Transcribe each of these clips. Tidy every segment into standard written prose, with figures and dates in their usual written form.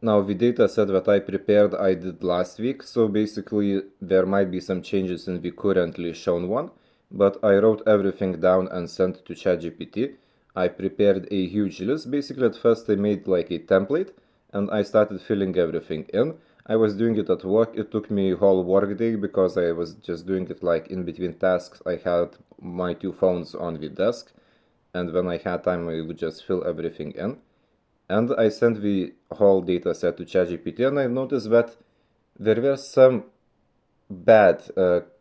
Now the data set that I prepared I did last week, so basically there might be some changes in the currently shown one, but I wrote everything down and sent to Chat GPT. I prepared a huge list. Basically at first I made like a template and I started filling everything in. I was doing it at work. It took me a whole work day because I was just doing it like in between tasks. I had my two phones on the desk, and when I had time I would just fill everything in. And I sent the whole data set to ChatGPT, and I noticed that there were some bad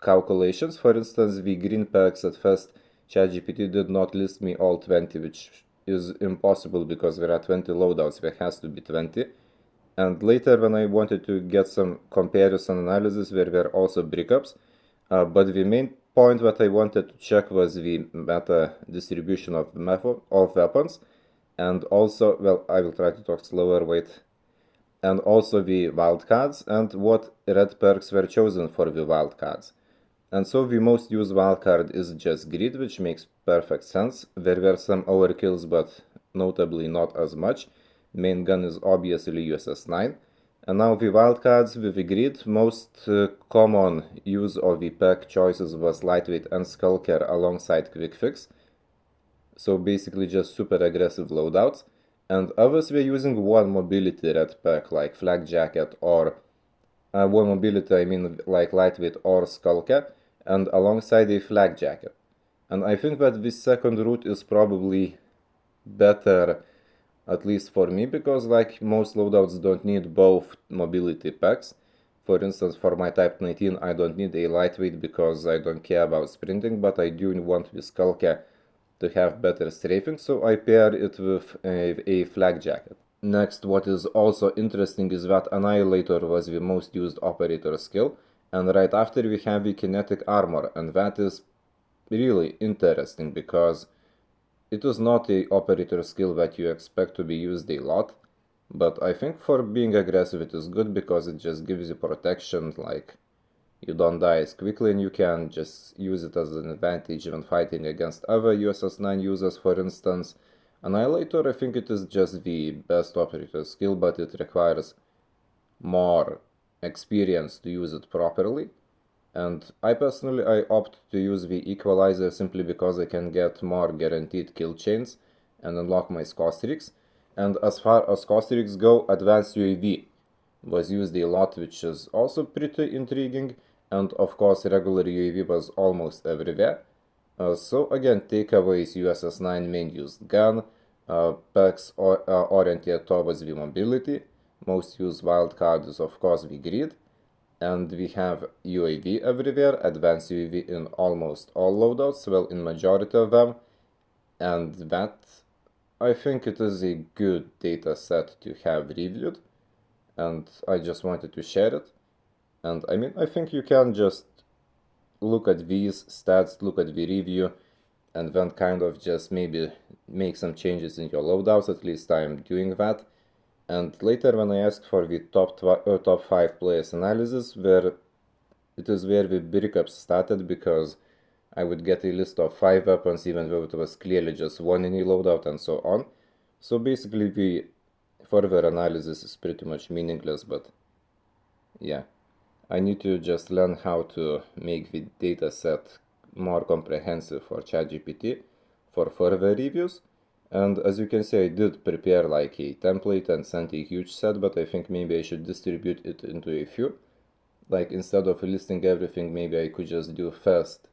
calculations. For instance, the green perks at first, ChatGPT did not list me all 20, which is impossible because there are 20 loadouts, there has to be 20. And later when I wanted to get some comparison analysis, there were also breakups. But the main point that I wanted to check was the meta distribution of weapons. And also, well, I will try to talk slower, wait. And also the wildcards and what red perks were chosen for the wildcards. And so the most used wildcard is just grid, which makes perfect sense. There were some overkills, but notably not as much. Main gun is obviously USS-9. And now the wildcards with the grid, most common use of the perk choices was lightweight and skulker alongside quick fix. So basically just super aggressive loadouts. And others were using one mobility red perk like flak jacket or one mobility, I mean like lightweight or skulker, and alongside a flak jacket. And I think that this second route is probably better, at least for me, because like most loadouts don't need both mobility packs. For instance, for my Type 19 I don't need a lightweight because I don't care about sprinting, but I do want the skulker to have better strafing, so I paired it with a flak jacket. Next, what is also interesting is that Annihilator was the most used operator skill, and right after we have the kinetic armor, and that is really interesting because it is not a operator skill that you expect to be used a lot, but I think for being aggressive it is good because it just gives you protection, like you don't die as quickly and you can just use it as an advantage when fighting against other USS-9 users, for instance. Annihilator, I think it is just the best operator skill, but it requires more experience to use it properly. And I personally, I opt to use the Equalizer simply because I can get more guaranteed kill chains and unlock my score streaks. And as far as score streaks go, Advanced UAV was used a lot, which is also pretty intriguing. And of course, regular UAV was almost everywhere. So again, takeaways: USS-9 main used gun, perks oriented towards the mobility. Most used wildcard is of course the grid. And we have UAV everywhere, advanced UAV in almost all loadouts, well, in majority of them. And that, I think it is a good data set to have reviewed. And I just wanted to share it. And I mean, I think you can just look at these stats, look at the review, and then kind of just maybe make some changes in your loadouts. At least I'm doing that. And later when I ask for the top 5 players analysis, where it is where the breakups started, because I would get a list of 5 weapons even though it was clearly just one in a loadout and so on. So basically the further analysis is pretty much meaningless, but yeah. I need to just learn how to make the data set more comprehensive for ChatGPT for further reviews. And as you can see, I did prepare like a template and sent a huge set, but I think maybe I should distribute it into a few. Like instead of listing everything, maybe I could just do first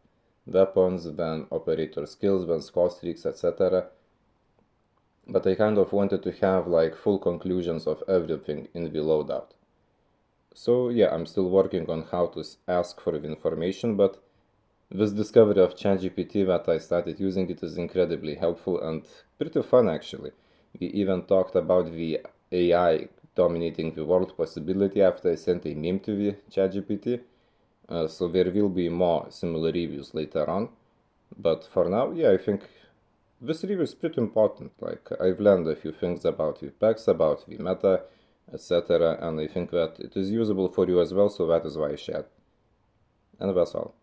weapons, then operator skills, then score streaks, etc. But I kind of wanted to have like full conclusions of everything in the loadout. So yeah, I'm still working on how to ask for the information, but this discovery of ChatGPT that I started using, it is incredibly helpful and pretty fun actually. We even talked about the AI dominating the world possibility after I sent a meme to the ChatGPT. So there will be more similar reviews later on. But for now, yeah, I think this review is pretty important. Like, I've learned a few things about the packs, about the meta, etc. And I think that it is usable for you as well, so that is why I shared. And that's all.